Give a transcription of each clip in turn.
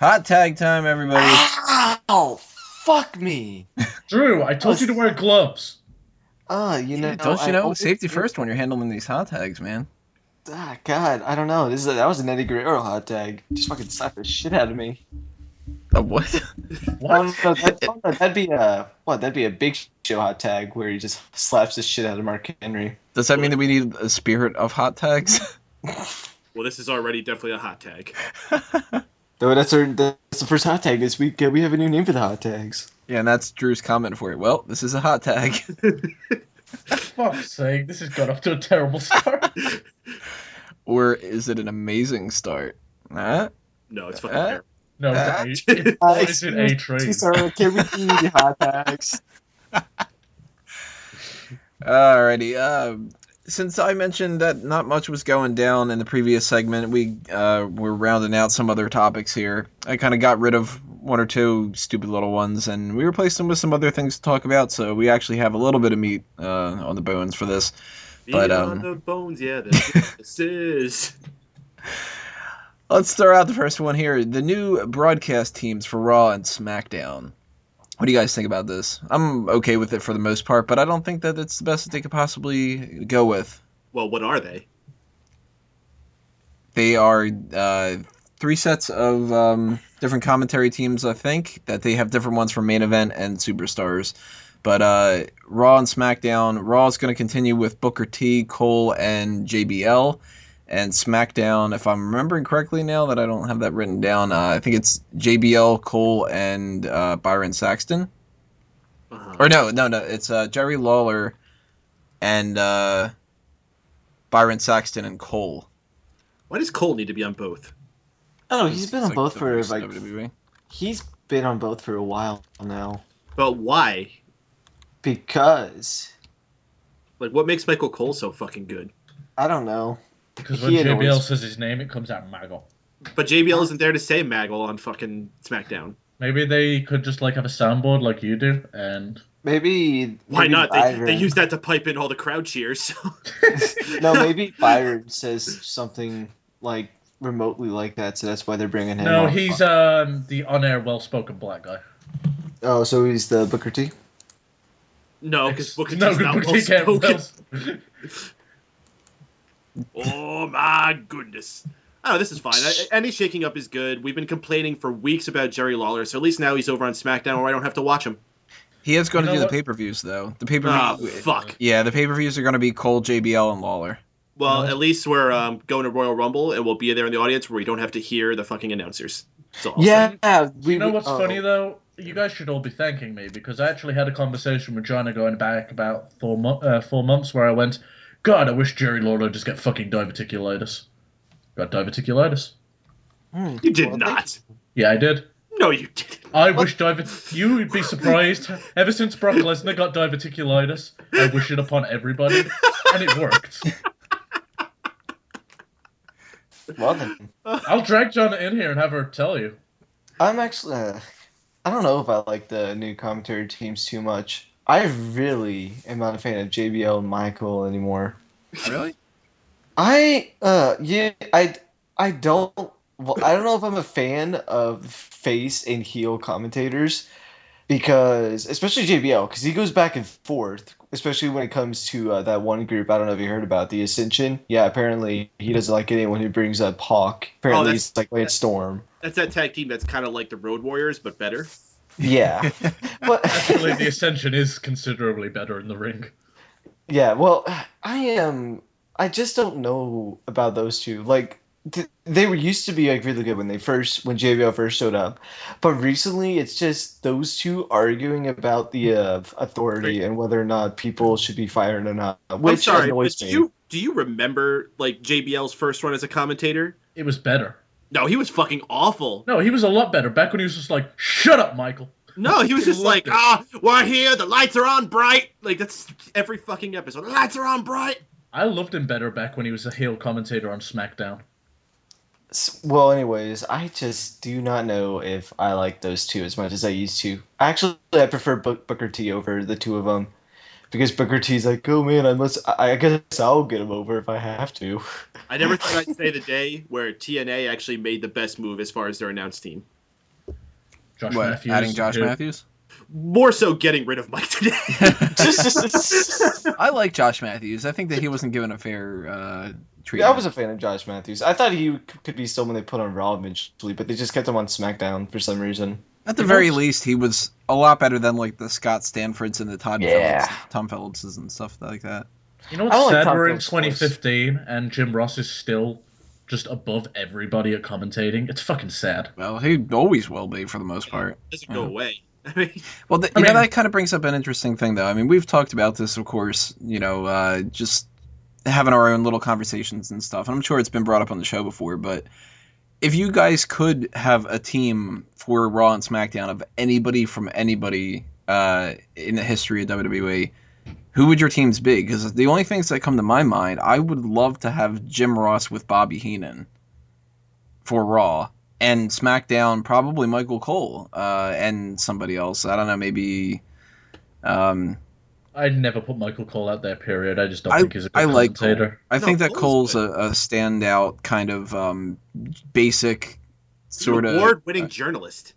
Hot tag time, everybody. Ow! Fuck me. Drew, I told you to wear gloves. Don't you know? Safety first when you're handling these hot tags, man. God, I don't know. That was an Eddie Guerrero hot tag. Just fucking slapped the shit out of me. What? What? That'd be a Big Show hot tag where he just slaps the shit out of Mark Henry. Does that mean that we need a spirit of hot tags? Well, this is already definitely a hot tag. Though that's the first hot tag this week. We have a new name for the hot tags. Yeah, and that's Drew's comment for it. Well, this is a hot tag. Fuck's sake, this has got off to a terrible start. Or is it an amazing start? Huh? No, it's fucking terrible. No, it's an A train. Sorry, can we do the hot tags? Alrighty. Since I mentioned that not much was going down in the previous segment, we were rounding out some other topics here. I kind of got rid of one or two stupid little ones, and we replaced them with some other things to talk about, so we actually have a little bit of meat on the bones for this. But on the bones, yeah, this is. Let's throw out the first one here. The new broadcast teams for Raw and SmackDown. What do you guys think about this? I'm okay with it for the most part, but I don't think that it's the best that they could possibly go with. Well, what are they? They are 3 sets of different commentary teams, I think, that they have different ones for main event and superstars. But Raw and SmackDown, Raw is going to continue with Booker T, Cole, and JBL. And SmackDown, if I'm remembering correctly now that I don't have that written down, I think it's JBL, Cole, and Byron Saxton. Uh-huh. Or no, it's Jerry Lawler and Byron Saxton and Cole. Why does Cole need to be on both? Oh, he's been on both for WWE. He's been on both for a while now. But why? Because Like, what makes Michael Cole so fucking good? I don't know. Because when JBL says his name, it comes out Maggle. But JBL isn't there to say Maggle on fucking SmackDown. Maybe they could just like have a soundboard like you do, and Why not? They use that to pipe in all the crowd cheers. No, maybe Byron says something like remotely like that, so that's why they're bringing him. No, on. he's the on-air, well-spoken black guy. Oh, so he's the Booker T. No, because Booker T's No, not Booker T can't well-spoken. Oh my goodness. Oh, this is fine. Any shaking up is good. We've been complaining for weeks about Jerry Lawler, so at least now he's over on SmackDown where I don't have to watch him. He is going to do the pay-per-views, though. The pay-per-views. Fuck. Yeah, the pay-per-views are going to be Cole, JBL, and Lawler. Well, at least we're going to Royal Rumble, and we'll be there in the audience where we don't have to hear the fucking announcers. Yeah. You know what's funny, though? You guys should all be thanking me, because I actually had a conversation with Johnny going back about 4 months where I went, God, I wish Jerry Lawler would just get fucking diverticulitis. Got diverticulitis. You did not. Yeah, I did. No, you didn't. I wish you would be surprised. Ever since Brock Lesnar got diverticulitis, I wish it upon everybody, and it worked. Well then, I'll drag John in here and have her tell you. I'm actually. I don't know if I like the new commentary teams too much. I really am not a fan of JBL and Michael anymore. Really? I don't. Well, I don't know if I'm a fan of face and heel commentators, because especially JBL, because he goes back and forth, especially when it comes to that one group. I don't know if you heard about the Ascension. Yeah, apparently he doesn't like anyone who brings up Hawk. Apparently he's like Lance Storm. That's that tag team that's kind of like the Road Warriors, but better. Yeah, but Actually, the Ascension is considerably better in the ring. yeah. Well, I just don't know about those two. Like, they were used to be like really good when JBL first showed up, but recently it's just those two arguing about the authority and whether or not people should be fired or not. Which I'm sorry, annoys but me. do you remember like JBL's first run as a commentator? It was better. No, he was fucking awful. No, he was a lot better back when he was just like, shut up, Michael. No, he was just like, we're here, the lights are on bright. Like, that's every fucking episode. The lights are on bright. I loved him better back when he was a heel commentator on SmackDown. Well, anyways, I just do not know if I like those two as much as I used to. Actually, I prefer Booker T over the two of them. Because Booker T's like, oh man, I guess I'll get him over if I have to. I never thought I'd say the day where TNA actually made the best move as far as their announced team. Josh What, Matthews. adding Josh Matthews? More so getting rid of Mike today. I like Josh Matthews. I think that he wasn't given a fair treatment. Yeah, I was a fan of Josh Matthews. I thought he could be someone they put on Raw eventually, but they just kept him on SmackDown for some reason. At the very least, he was a lot better than like the Scott Stanfords and the Tom Phillipses and stuff like that. You know I what's like sad? Tom We're in Phillips' 2015, and Jim Ross is still just above everybody at commentating. It's fucking sad. Well, he always will be for the most part. Doesn't go away. I mean, Well, you know, that kind of brings up an interesting thing, though. I mean, we've talked about this, of course, you know, just having our own little conversations and stuff. And I'm sure it's been brought up on the show before, but if you guys could have a team for Raw and SmackDown of anybody from anybody in the history of WWE, who would your teams be? Because the only things that come to my mind, I would love to have Jim Ross with Bobby Heenan for Raw. And SmackDown, probably Michael Cole and somebody else. I don't know, maybe... I'd never put Michael Cole out there, period. I just don't think he's a good commentator. Cole. I think that Cole's a standout kind of basic sort of... award-winning journalist.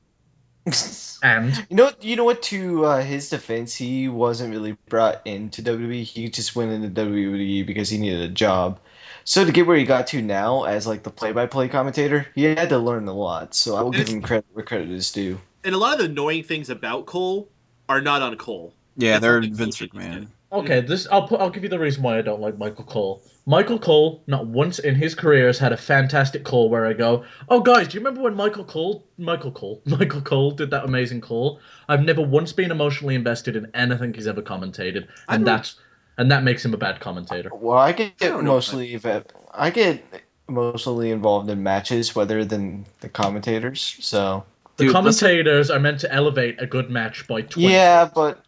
And? You know what? To his defense, he wasn't really brought into WWE. He just went into WWE because he needed a job. So to get where he got to now as like the play-by-play commentator, he had to learn a lot. So I will give him credit where credit is due. And a lot of the annoying things about Cole are not on Cole. Yeah, they're something Vince Cole McMahon. did. Okay, I'll give you the reason why I don't like Michael Cole. Michael Cole, not once in his career, has had a fantastic call where I go, oh guys, do you remember when Michael Cole did that amazing call? I've never once been emotionally invested in anything he's ever commentated, and that makes him a bad commentator. Well, I get emotionally involved in matches rather than the commentators. So The commentators are meant to elevate a good match by 20. Yeah, but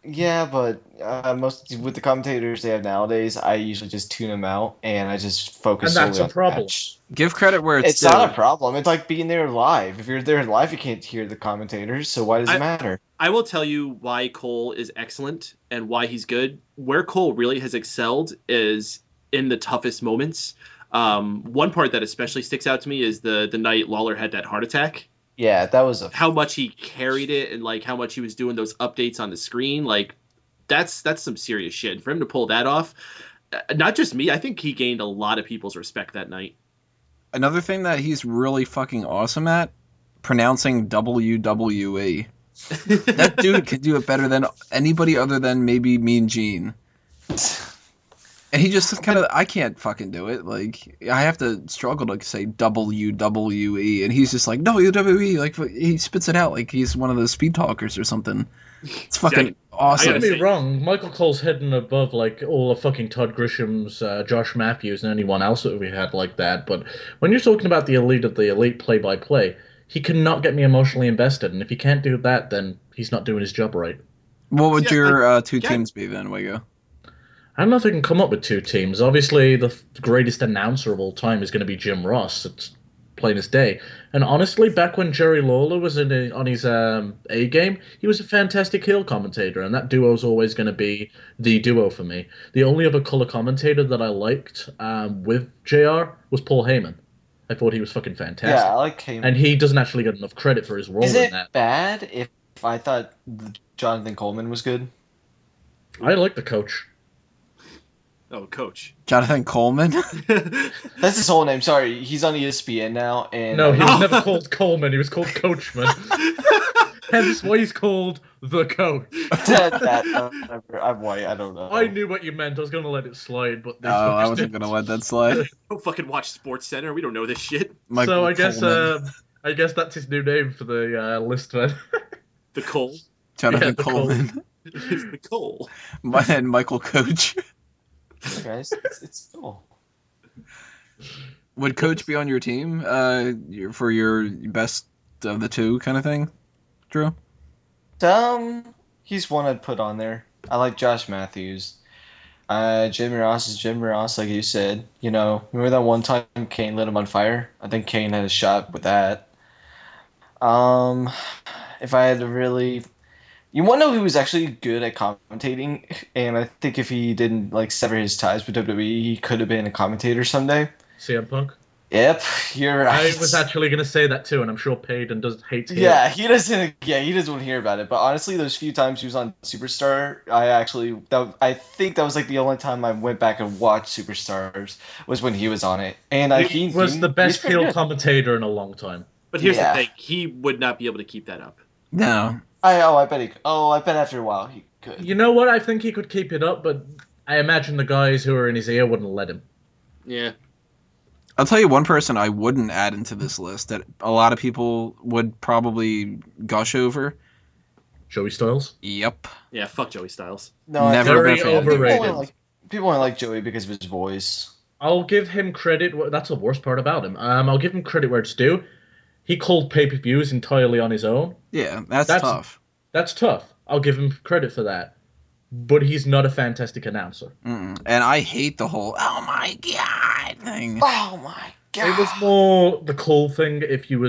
most with the commentators they have nowadays, I usually just tune them out and I just focus. And that's solely a problem. on the match. Give credit where it's due. Not a problem. It's like being there live. If you're there live, you can't hear the commentators. So why does it matter? I will tell you why Cole is excellent and why he's good. Where Cole really has excelled is in the toughest moments. One part that especially sticks out to me is the night Lawler had that heart attack. Yeah, that was how much he carried it and like how much he was doing those updates on the screen. Like that's some serious shit. For him to pull that off, not just me, I think he gained a lot of people's respect that night. Another thing that he's really fucking awesome at, pronouncing WWE. That dude could do it better than anybody other than maybe Mean Gene. And he just kind of, I can't fucking do it. Like, I have to struggle to say WWE, and he's just like, WWE. Like, he spits it out like he's one of those speed talkers or something. It's fucking awesome. Don't get me wrong, Michael Cole's hidden above, like, all of fucking Todd Grisham's, Josh Matthews, and anyone else that we had like that. But when you're talking about the elite of the elite play-by-play, he cannot get me emotionally invested, and if he can't do that, then he's not doing his job right. What would your two teams be then, Wago? I don't know if I can come up with two teams. Obviously, the greatest announcer of all time is going to be Jim Ross. It's plain as day. And honestly, back when Jerry Lawler was on his A game, he was a fantastic heel commentator, and that duo is always going to be the duo for me. The only other color commentator that I liked with JR was Paul Heyman. I thought he was fucking fantastic. Yeah, I like Heyman. And he doesn't actually get enough credit for his role in that. Is it bad if I thought Jonathan Coleman was good? I like the coach. Oh, Coach. Jonathan Coleman? That's his whole name. Sorry, he's on ESPN now. And no, he was never called Coleman. He was called Coachman. Hence why he's called the Coach. I'm white. I don't know. I knew what you meant. I was going to let it slide, but I wasn't going to let that slide. Don't fucking watch Sports Center. We don't know this shit. So I guess that's his new name for the list then. The Cole. Jonathan Coleman. It's the Cole. And Michael Coach. Guys, it's cool. Would Coach be on your team for your best of the two kind of thing, Drew? He's one I'd put on there. I like Josh Matthews. Jim Ross is Jim Ross, like you said. You know, remember that one time Kane lit him on fire? I think Kane had a shot with that. If I had to really... You want to know who was actually good at commentating? And I think if he didn't, like, sever his ties with WWE, he could have been a commentator someday. CM Punk? Yep, you're right. I was actually going to say that too, and I'm sure Payton does hate to hear Yeah, it. he doesn't. Yeah, he doesn't want to hear about it. But honestly, those few times he was on Superstar, I think that was like the only time I went back and watched Superstars was when he was on it, and He was the he's best pretty heel good. commentator in a long time. But here's Yeah. the thing: he would not be able to keep that up. No. I bet I bet after a while he could. You know what? I think he could keep it up, but I imagine the guys who are in his ear wouldn't let him. Yeah. I'll tell you one person I wouldn't add into this list that a lot of people would probably gush over. Joey Styles? Yep. Yeah. Fuck Joey Styles. No, Never Very been a fan. overrated. People only like Joey because of his voice. I'll give him credit. That's the worst part about him. I'll give him credit where it's due. He called pay-per-views entirely on his own. Yeah, that's tough. That's tough. I'll give him credit for that. But he's not a fantastic announcer. Mm-mm. And I hate the whole "oh my god" thing. Oh my god! It was more the Cole thing if you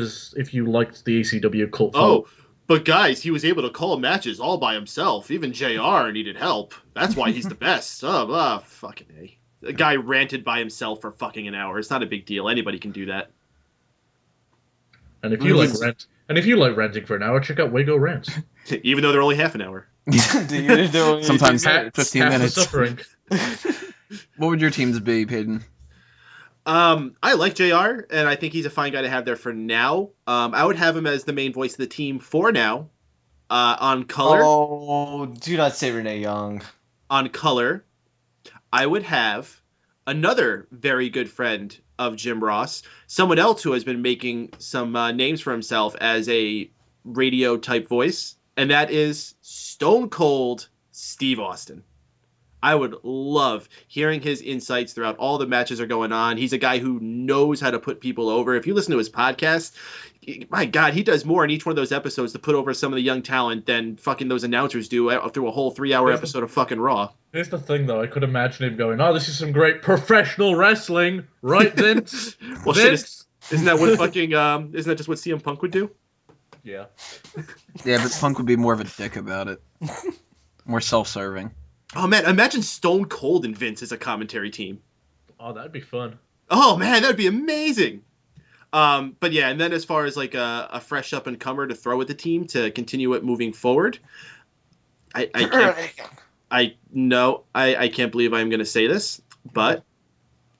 liked the ECW cult. Oh, but guys, he was able to call matches all by himself. Even JR needed help. That's why he's the best. Fucking A. A guy ranted by himself for fucking an hour. It's not a big deal. Anybody can do that. And if you like ranting for an hour, check out Wago Rants. Even though they're only half an hour. Sometimes Half 15 the minutes. suffering. What would your teams be, Peyton? I like JR, and I think he's a fine guy to have there for now. I would have him as the main voice of the team for now. On color. Oh, do not say Renee Young. On color, I would have another very good friend of Jim Ross, someone else who has been making some names for himself as a radio type voice, and that is Stone Cold Steve Austin. I would love hearing his insights throughout all the matches are going on. He's a guy who knows how to put people over. If you listen to his podcast, my God, he does more in each one of those episodes to put over some of the young talent than fucking those announcers do through a whole 3-hour episode of fucking Raw. Here's the thing, though. I could imagine him going, "Oh, this is some great professional wrestling, right, Vince?" Well, Vince? shit, isn't that what fucking isn't that just what CM Punk would do? Yeah. Yeah, but Punk would be more of a dick about it. More self-serving. Oh man, imagine Stone Cold and Vince as a commentary team. Oh, that'd be fun. Oh man, that'd be amazing. But yeah, and then as far as like a fresh up and comer to throw at the team to continue it moving forward, I can't believe I'm going to say this, but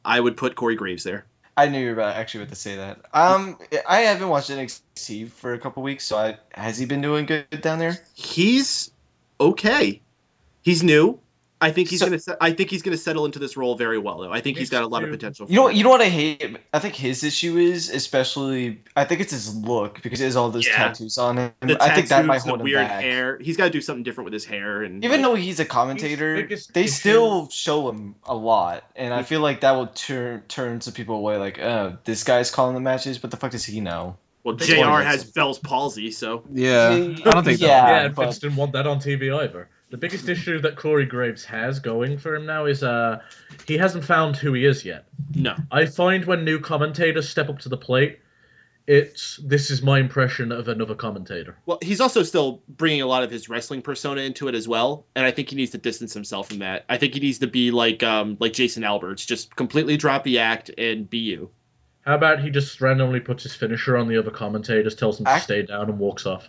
I would put Corey Graves there. I knew you were about to say that. I haven't watched NXT for a couple weeks, so has he been doing good down there? He's okay. He's new. I think he's gonna settle into this role very well, though. I think he's got a lot of potential. You know what I hate? I think his issue is especially. I think it's his look because he has all those tattoos on him. I think that might hold him weird back. hair. He's got to do something different with his hair, and even though he's a commentator, they still show him a lot, and I feel like that will turn some people away. Like, oh, this guy's calling the matches. What the fuck does he know? Well, JR has Bell's palsy, so yeah, I don't think and Vince didn't want that on TV either. The biggest issue that Corey Graves has going for him now is he hasn't found who he is yet. No. I find when new commentators step up to the plate, this is my impression of another commentator. Well, he's also still bringing a lot of his wrestling persona into it as well, and I think he needs to distance himself from that. I think he needs to be like Jason Alberts, just completely drop the act and be you. How about he just randomly puts his finisher on the other commentators, tells them to stay down, and walks off?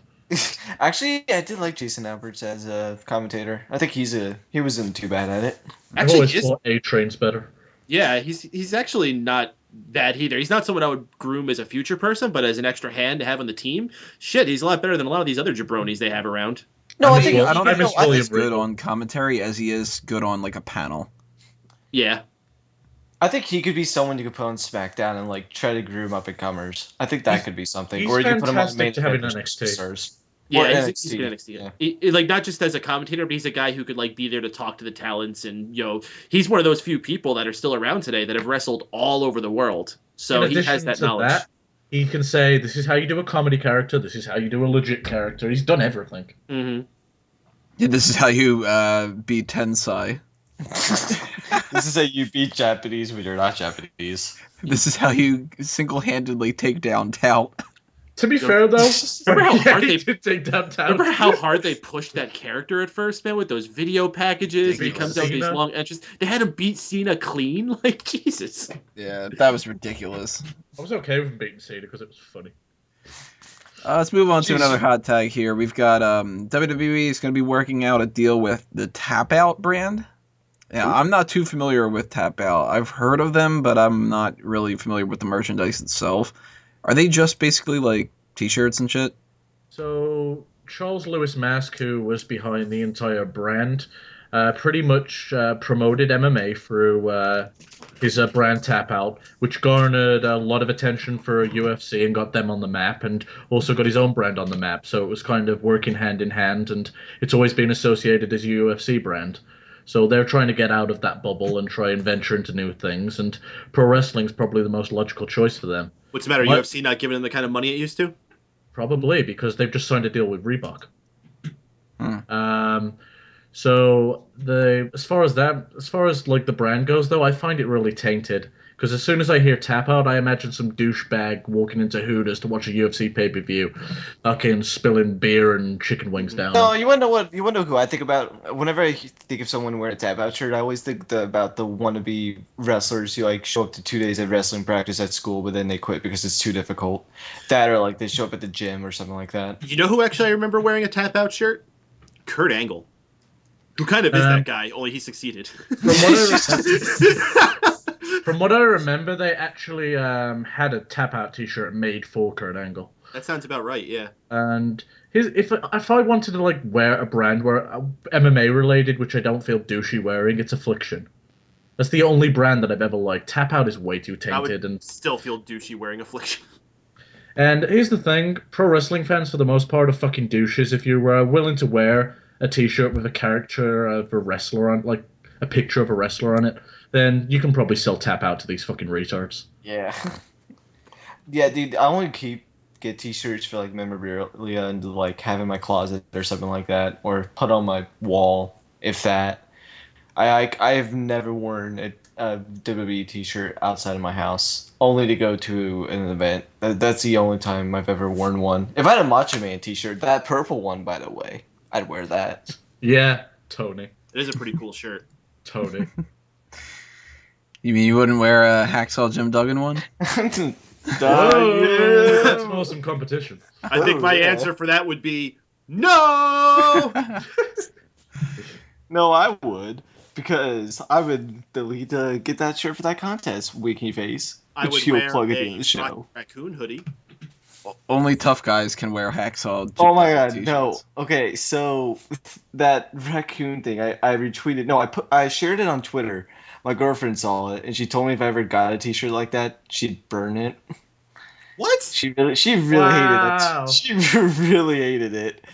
Actually, I did like Jason Alberts as a commentator. I think he wasn't too bad at it. I've always thought A-Train's better. Yeah, he's actually not bad either. He's not someone I would groom as a future person, but as an extra hand to have on the team, shit, he's a lot better than a lot of these other jabronis they have around. No, I don't think he's as good on commentary as he is good on like a panel. Yeah. I think he could be someone you could put on SmackDown and like try to groom up and comers. I think that could be something. He's or you could put him on main to have in NXT. Yeah, he's good NXT. Yeah. Like not just as a commentator, but he's a guy who could like be there to talk to the talents, and he's one of those few people that are still around today that have wrestled all over the world. So he has that knowledge. He can say, "This is how you do a comedy character. This is how you do a legit character." He's done everything. Mm-hmm. Yeah, this is how you beat Tensai. This is how you beat Japanese when you're not Japanese. This is how you single-handedly take down Tout. To be fair, though, Remember how hard he they did take downtown? remember how hard they pushed that character at first, man, with those video packages. And he Beat comes out with these Cena. long entries. They had him beat Cena clean, like Jesus. Yeah, that was ridiculous. I was okay with beating Cena because it was funny. Let's move on to Jeez. another hot tag here. We've got WWE is going to be working out a deal with the Tap Out brand. Yeah, I'm not too familiar with Tap Out. I've heard of them, but I'm not really familiar with the merchandise itself. Are they just basically like t-shirts and shit? So Charles Lewis Mask, who was behind the entire brand, pretty much promoted MMA through his brand Tap Out, which garnered a lot of attention for UFC and got them on the map, and also got his own brand on the map. So it was kind of working hand in hand, and it's always been associated as a UFC brand. So they're trying to get out of that bubble and try and venture into new things, and pro wrestling's probably the most logical choice for them. What's the matter? What? UFC not giving them the kind of money it used to? Probably because they've just signed a deal with Reebok. So as far as like the brand goes, though, I find it really tainted. Because as soon as I hear Tap Out, I imagine some douchebag walking into Hooters to watch a UFC pay-per-view, fucking spilling beer and chicken wings down. No, you wanna know who I think about? Whenever I think of someone wearing a Tap Out shirt, I always think about the wannabe wrestlers who like show up to 2 days of wrestling practice at school, but then they quit because it's too difficult. That or like they show up at the gym or something like that. You know who actually I remember wearing a Tap Out shirt? Kurt Angle. Who kind of is that guy, only he succeeded. From what I remember, they actually had a Tap Out t-shirt made for Kurt Angle. That sounds about right, yeah. And if I wanted to like wear a brand where MMA related, which I don't feel douchey wearing, it's Affliction. That's the only brand that I've ever liked. Tap Out is way too tainted, and still feel douchey wearing Affliction. And here's the thing: pro wrestling fans, for the most part, are fucking douches. If you're willing to wear a t-shirt with a character of a wrestler on, like a picture of a wrestler on it, then you can probably sell Tap Out to these fucking retards. Yeah. Yeah, dude, I only get t-shirts for like memorabilia and to like have in my closet or something like that, or put on my wall, if that. I have never worn a WWE t-shirt outside of my house, only to go to an event. That's the only time I've ever worn one. If I had a Macho Man t-shirt, that purple one, by the way, I'd wear that. Yeah, Tony. It is a pretty cool shirt. Tony. You mean you wouldn't wear a Hacksaw Jim Duggan one? Whoa, that's an awesome competition. I think my answer for that would be no! No, I would. Because I would delete get that shirt for that contest, Winky Face. I would she'll wear plug it a in the show. raccoon hoodie. Only tough guys can wear Hacksaw Jim Oh my Duggan god, no. t-shirts. Okay, so that raccoon thing, I retweeted. No, I shared it on Twitter. My girlfriend saw it, and she told me if I ever got a t-shirt like that, she'd burn it. What? She really Wow. hated it. She really hated it.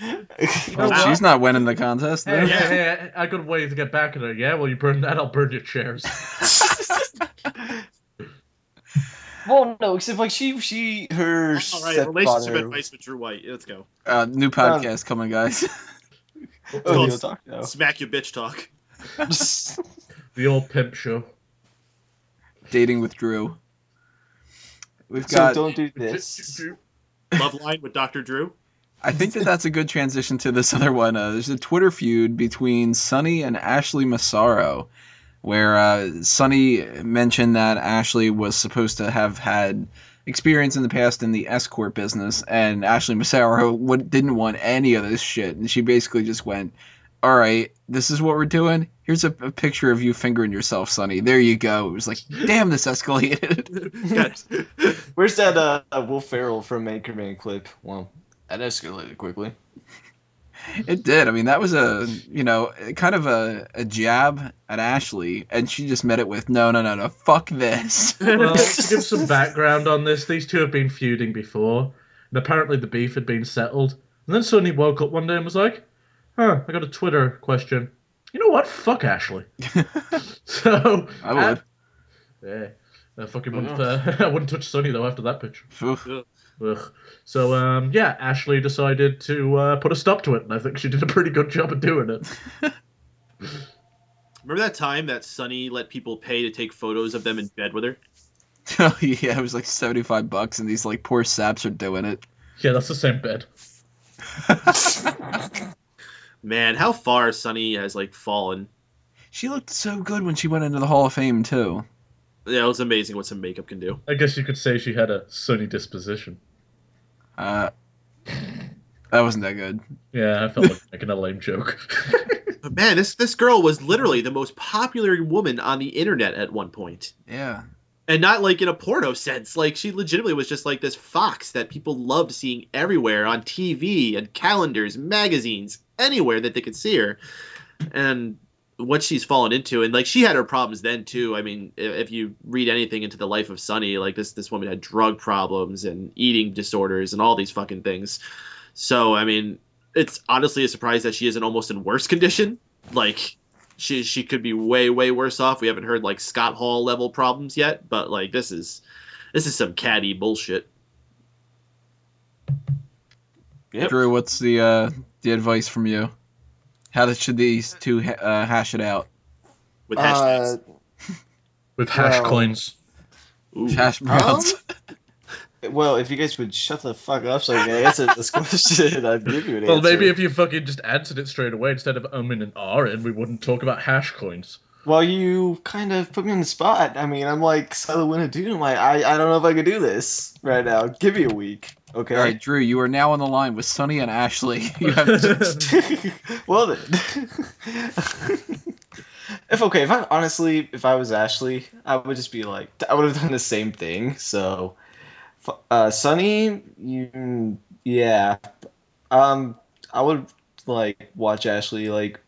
Well, Wow. she's not winning the contest. Hey, Then. hey, I got a way to get back at her. Yeah, well, you burn that, I'll burn your chairs. Well, no, except like her All right, relationship stepfather. advice with Drew White. Let's go. New podcast coming, guys. Oh, called you'll talk now. Smack your bitch talk. The old pimp show. Dating with Drew. We've So got. don't do this. Love line with Dr. Drew. I think that's a good transition to this other one. There's a Twitter feud between Sonny and Ashley Massaro, where Sonny mentioned that Ashley was supposed to have had experience in the past in the escort business, and Ashley Massaro didn't want any of this shit, and she basically just went, all right, this is what we're doing. Here's a picture of you fingering yourself, Sonny. There you go. It was like, damn, this escalated. Yes. Where's that Will Ferrell from Anchorman clip? Well, that escalated quickly. It did. I mean, that was kind of a jab at Ashley, and she just met it with, no, fuck this. Well, to give some background on this, these two have been feuding before, and apparently the beef had been settled. And then Sonny woke up one day and was like, I got a Twitter question. You know what? Fuck Ashley. So I would. Yeah, I fucking wouldn't. I wouldn't touch Sonny though after that picture. Oof. Ugh. So yeah, Ashley decided to put a stop to it, and I think she did a pretty good job of doing it. Remember that time that Sonny let people pay to take photos of them in bed with her? Oh, yeah, it was like $75, and these like poor saps are doing it. Yeah, that's the same bed. Man, how far Sunny has like fallen. She looked so good when she went into the Hall of Fame too. Yeah, it was amazing what some makeup can do. I guess you could say she had a sunny disposition. That wasn't that good. Yeah, I felt like making a lame joke. But man, this girl was literally the most popular woman on the internet at one point. Yeah. And not like in a porno sense. Like she legitimately was just like this fox that people loved seeing everywhere on TV and calendars, magazines, anywhere that they could see her. And what she's fallen into, and like she had her problems then too. I mean, if you read anything into the life of Sunny, like this woman had drug problems and eating disorders and all these fucking things. So I mean, it's honestly a surprise that she isn't almost in worse condition. Like she could be way worse off. We haven't heard like Scott Hall level problems yet, but like this is some catty bullshit. Yep. Drew, what's the advice from you? How should these two hash it out? With hashtags. With hash Well- coins. Ooh. Hash browns. Well, if you guys would shut the fuck up so I can answer this question, I'd give you an Well, answer. maybe if you fucking just answered it straight away instead of and and, we wouldn't talk about hash coins. Well, you kind of put me on the spot. I mean, I'm like, so what to do? I'm like, I don't know if I can do this right now. Give me a week, okay? All right, Drew, you are now on the line with Sunny and Ashley. You have Well then. If I was Ashley, I would just be like, I would have done the same thing. So, Sunny, yeah, I would like watch Ashley like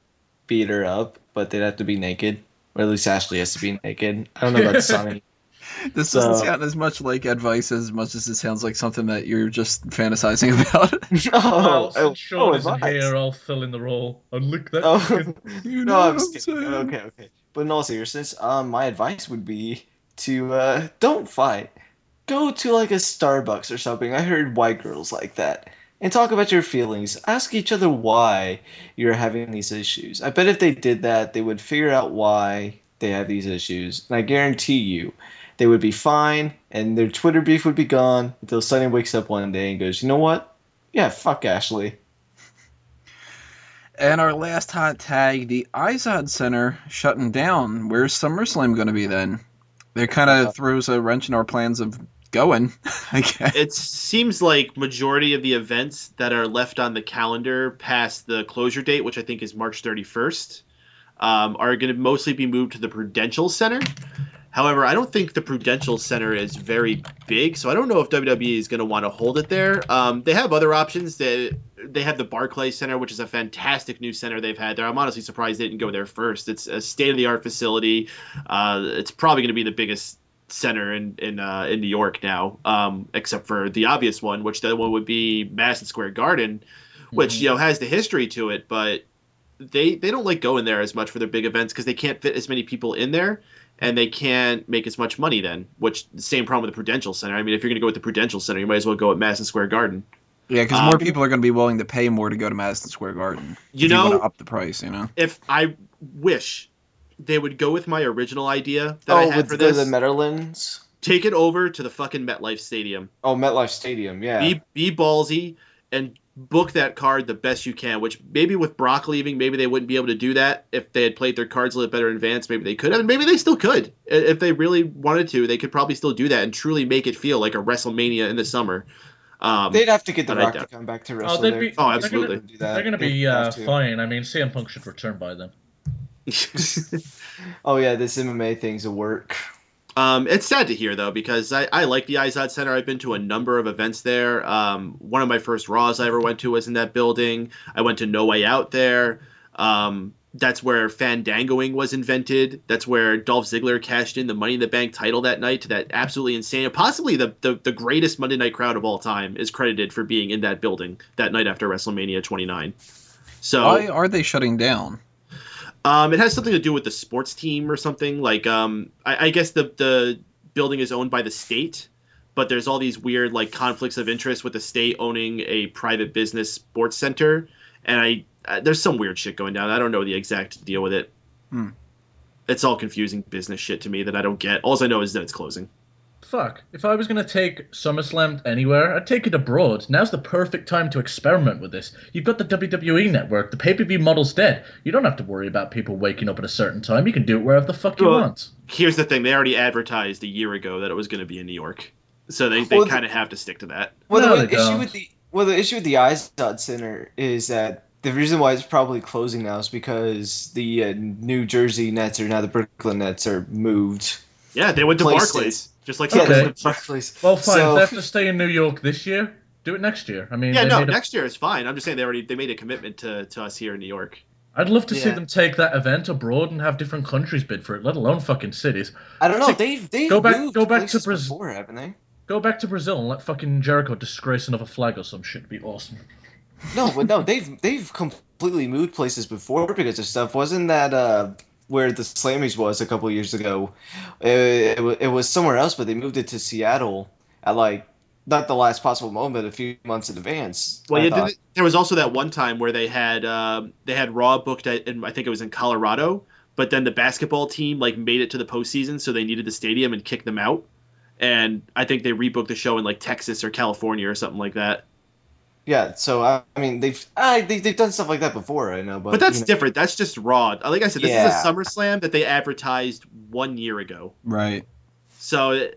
beat her up, but they'd have to be naked, or at least Ashley has to be naked. I don't know about Sunny. This So- doesn't sound as much like advice as much as it sounds like something that you're just fantasizing about. Well, since Sean isn't advice. here, I'll fill in the role. I'll lick that Oh. chicken. You No, know I'm what just kidding. saying? Okay. But in all seriousness, my advice would be to don't fight. Go to like a Starbucks or something. I heard white girls like that. And talk about your feelings. Ask each other why you're having these issues. I bet if they did that, they would figure out why they have these issues. And I guarantee you, they would be fine, and their Twitter beef would be gone until Sunny wakes up one day and goes, you know what? Yeah, fuck Ashley. And our last hot tag, the IZOD Center shutting down. Where's SummerSlam going to be then? That kind of throws a wrench in our plans of going, I guess. It seems like majority of the events that are left on the calendar past the closure date, which I think is March 31st, are going to mostly be moved to the Prudential Center. However, I don't think the Prudential Center is very big, so I don't know if WWE is going to want to hold it there. They have other options. They have the Barclays Center, which is a fantastic new center they've had there. I'm honestly surprised they didn't go there first. It's a state-of-the-art facility. It's probably going to be the biggest center in New York now, except for the obvious one, which the other one would be Madison Square Garden, which has the history to it, but they don't like going there as much for their big events because they can't fit as many people in there. And they can't make as much money then, which the same problem with the Prudential Center. I mean, if you're going to go with the Prudential Center, you might as well go at Madison Square Garden. Yeah, because more people are going to be willing to pay more to go to Madison Square Garden. You if you want know, to up the price, you know? if I wish they would go with my original idea that I had for this, the Meadowlands? take it over to the fucking MetLife Stadium. Oh, MetLife Stadium, yeah. Be ballsy and book that card the best you can, which maybe with Brock leaving, maybe they wouldn't be able to do that. If they had played their cards a little better in advance, maybe they could have, and maybe they still could. If they really wanted to, they could probably still do that and truly make it feel like a WrestleMania in the summer. They'd have to get The but I Rock to doubt- come back to Oh, wrestle they'd there. be- Oh, absolutely. They're going to be fine. I mean, CM Punk should return by then. Oh yeah, this MMA thing's a work. It's sad to hear though, because I like the IZOD Center. I've been to a number of events there. One of my first Raws I ever went to was in that building. I went to No Way Out there. That's where Fandangoing was invented. That's where Dolph Ziggler cashed in the Money in the Bank title that night to that absolutely insane, possibly the greatest Monday night crowd of all time is credited for being in that building that night after WrestleMania 29. So Why are they shutting down? it has something to do with the sports team or something. Like, I guess the building is owned by the state, but there's all these weird like conflicts of interest with the state owning a private business sports center, and there's some weird shit going down. I don't know the exact deal with it. It's all confusing business shit to me that I don't get. All I know is that it's closing. fuck, if I was going to take SummerSlam anywhere, I'd take it abroad. Now's the perfect time to experiment with this. You've got the WWE network. The pay-per-view model's dead. You don't have to worry about people waking up at a certain time. You can do it wherever the fuck you want. Here's the thing. They already advertised a year ago that it was going to be in New York. So they kind of have to stick to that. Well, No, the they issue don't. the issue with the IZOD Center is that the reason why it's probably closing now is because the New Jersey Nets, or now the Brooklyn Nets, are moved. Yeah, they went to Places. Barclays. Just like Yeah, Okay. they went to Barclays. Well, fine. So- If they have to stay in New York this year, do it next year. I mean, Yeah, they no, made a- next year is fine. I'm just saying they made a commitment to us here in New York. I'd love to see Yeah. them take that event abroad and have different countries bid for it, let alone fucking cities. I don't know. Like, They've go back- moved go back to places Brazil. before, haven't they? Go back to Brazil and let fucking Jericho disgrace another flag or some shit. It'd be awesome. No, but no, they've completely moved places before because of stuff. Wasn't that where the Slammies was a couple of years ago? It was somewhere else, but they moved it to Seattle at like not the last possible moment, a few months in advance. Well, I yeah, thought. there was also that one time where they had Raw booked in, I think it was in Colorado, but then the basketball team like made it to the postseason, so they needed the stadium and kicked them out. And I think they rebooked the show in like Texas or California or something like that. Yeah, so I mean they've done stuff like that before, I know, But that's you know, different. That's just Raw. Like I said, this is Yeah. a SummerSlam that they advertised 1 year ago. Right. So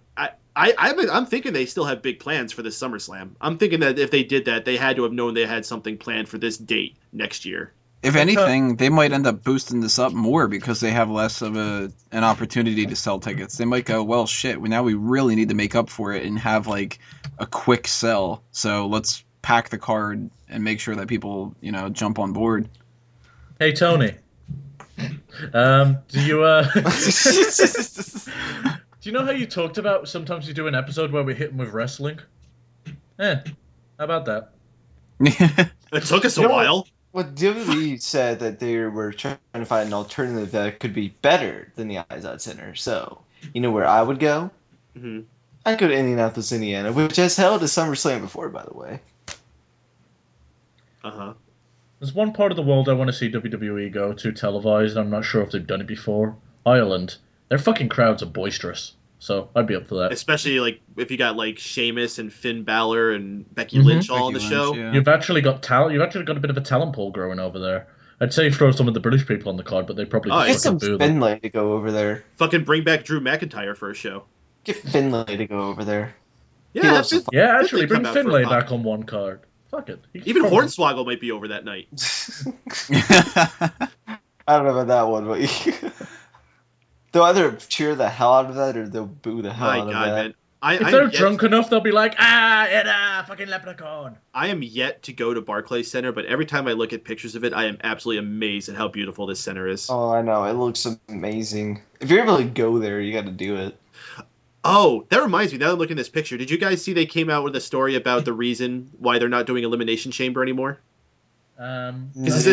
I'm thinking they still have big plans for this SummerSlam. I'm thinking that if they did that, they had to have known they had something planned for this date next year. If anything, they might end up boosting this up more because they have less of an opportunity to sell tickets. They might go, well, shit, now we really need to make up for it and have like a quick sell. So let's pack the card and make sure that people, jump on board. Hey, Tony. Do you do you know how you talked about sometimes you do an episode where we hit them with wrestling? How about that? It took us a You know what? while. Well, WWE said that they were trying to find an alternative that could be better than the IZOD Center. So, you know where I would go? Hmm. I'd go to Indianapolis, Indiana, which has held a SummerSlam before, by the way. Uh-huh. There's one part of the world I want to see WWE go to televised. I'm not sure if they've done it before. Ireland. Their fucking crowds are boisterous. So I'd be up for that. Especially like if you got like Sheamus and Finn Balor and Becky Mhm. Lynch all on the Becky show. Lynch, yeah. You've actually got talent. You've actually got a bit of a talent pool growing over there. I'd say throw some of the British people on the card, but they probably Oh, just Get fucking some boo them. Finlay to go over there. Fucking bring back Drew McIntyre for a show. Get Finlay to go over there. He Yeah, loves Finn- to Yeah, Did actually, they bring come out for a Finlay pop? back on one card. Fuck it. He can even probably- Hornswoggle might be over that night. I don't know about that one, but they'll either cheer the hell out of that or they'll boo the hell My out of God, that. man. If I'm they're yet- drunk enough, they'll be like, fucking leprechaun. I am yet to go to Barclays Center, but every time I look at pictures of it, I am absolutely amazed at how beautiful this center is. Oh, I know. It looks amazing. If you're able to go there, you got to do it. Oh, that reminds me. Now that I'm looking at this picture, did you guys see they came out with a story about the reason why they're not doing Elimination Chamber anymore? Because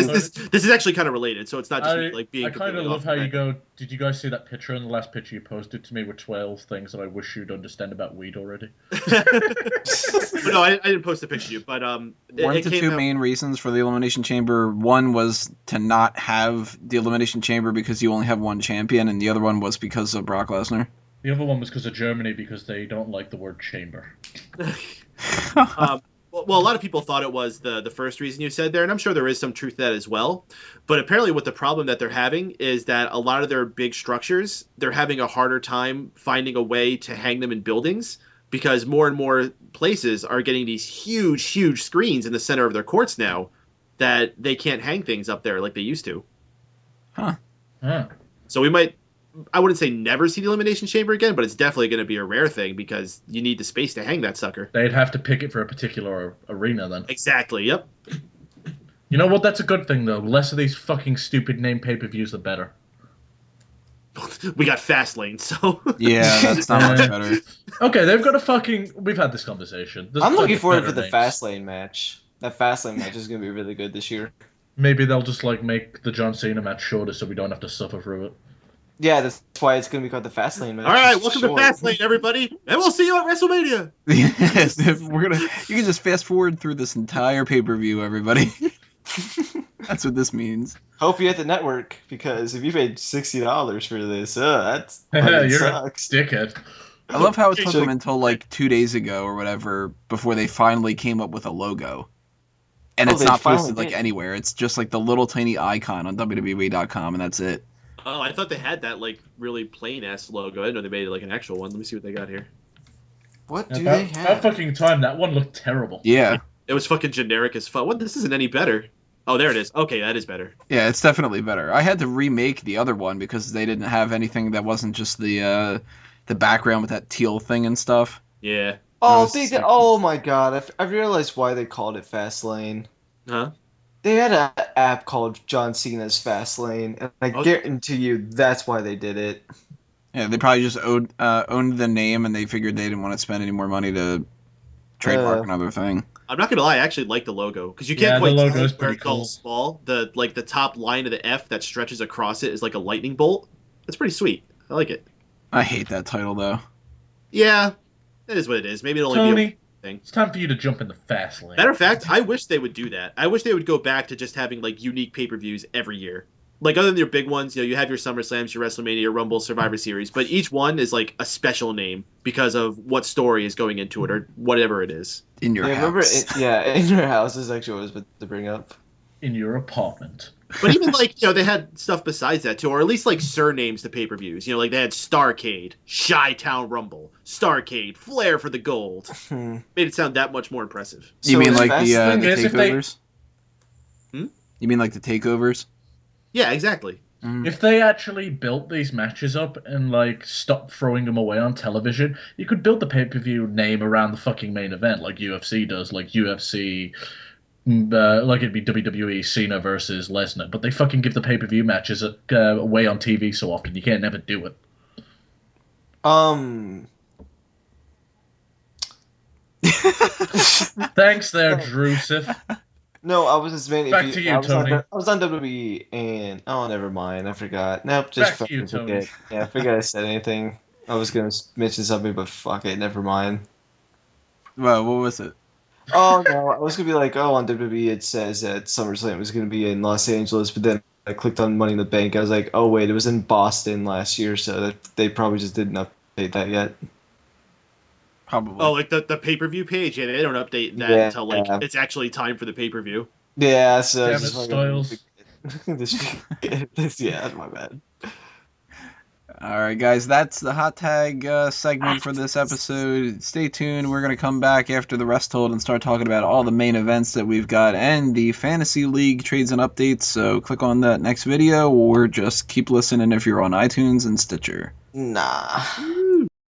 this is actually kind of related, so it's not just me, like being. I kind of completely love off how you track. go. Did you guys see that picture in the last picture you posted to me with 12 things that I wish you'd understand about weed already? But no, I didn't post the picture to you, but One it to came two out- main reasons for the Elimination Chamber. One was to not have the Elimination Chamber because you only have one champion, and the other one was because of Brock Lesnar. The other one was because of Germany, because they don't like the word chamber. Well, a lot of people thought it was the first reason you said there, and I'm sure there is some truth to that as well. But apparently what the problem that they're having is that a lot of their big structures, they're having a harder time finding a way to hang them in buildings because more and more places are getting these huge, huge screens in the center of their courts now that they can't hang things up there like they used to. Huh. So we might, I wouldn't say never see the Elimination Chamber again, but it's definitely going to be a rare thing because you need the space to hang that sucker. They'd have to pick it for a particular arena then. Exactly, yep. You know what? That's a good thing, though. Less of these fucking stupid name pay-per-views, the better. We got Fastlane, so... Yeah, that's not much better. Okay, they've got a fucking... We've had this conversation. There's I'm plenty looking of forward better to the names. Fastlane match. That Fastlane match is going to be really good this year. Maybe they'll just, make the John Cena match shorter so we don't have to suffer through it. Yeah, that's why it's going to be called the Fastlane match. All right, It's welcome short. to Fastlane, everybody, and we'll see you at WrestleMania. Yes, you can just fast forward through this entire pay-per-view, everybody. That's what this means. Hope you at the network, because if you paid $60 for this, that You're sucks. a dickhead. I love how it took them until like 2 days ago or whatever before they finally came up with a logo. And it's not posted like anywhere. It's just like the little tiny icon on WWE.com, and that's it. Oh, I thought they had that like really plain ass logo. I didn't know they made it like an actual one. Let me see what they got here. What do they have? That fucking time, that one looked terrible. Yeah. It was fucking generic as fuck. What? This isn't any better. Oh, there it is. Okay, that is better. Yeah, it's definitely better. I had to remake the other one because they didn't have anything that wasn't just the background with that teal thing and stuff. Yeah. Oh, oh my god! I realized why they called it Fastlane. Huh? They had an app called John Cena's Fastlane, and I guarantee you that's why they did it. Yeah, they probably just owned the name, and they figured they didn't want to spend any more money to trademark another thing. I'm not gonna lie, I actually like the logo because you can't quite the logo's tell where pretty it's all cool. small. The top line of the F that stretches across it is like a lightning bolt. That's pretty sweet. I like it. I hate that title though. Yeah, that is what it is. Maybe it'll only Tony, be a thing. it's time for you to jump in the fast lane. Matter of fact, I wish they would do that. I wish they would go back to just having like unique pay-per-views every year. Like other than your big ones, you have your SummerSlams, your WrestleMania, your Rumble, Survivor Series, but each one is like a special name because of what story is going into it or whatever it is. In your house. In your house is actually what I was about to bring up. In your apartment. But even like, they had stuff besides that too, or at least like surnames to pay-per-views. Like they had Starrcade, Chi-Town Rumble, Starrcade, Flair for the Gold. Made it sound that much more impressive. You mean like the takeovers? You mean like the takeovers? Yeah, exactly. If they actually built these matches up and like stopped throwing them away on television, you could build the pay-per-view name around the fucking main event like UFC does, like UFC, like it'd be WWE Cena versus Lesnar, but they fucking give the pay-per-view matches away on TV so often you can't never do it. Thanks there, Drusif. No, I was just mainly. Back to you, Tony. I was on WWE, and never mind. I forgot. Nope, just Back to you, Tony. forget. Yeah, I forgot I said anything. I was gonna mention something, but fuck it, never mind. Well, what was it? Oh no, I was gonna be like, on WWE it says that SummerSlam was gonna be in Los Angeles, but then I clicked on Money in the Bank. I was like, oh wait, it was in Boston last year, so that they probably just didn't update that yet. Probably. Oh, like the pay-per-view page? Yeah, they don't update that until like it's actually time for the pay-per-view. Yeah, so Damn it, Styles. Yeah, that's my bad. All right, guys, that's the hot tag segment for this episode. Stay tuned. We're going to come back after the rest hold and start talking about all the main events that we've got and the Fantasy League trades and updates. So click on that next video or just keep listening if you're on iTunes and Stitcher. Nah.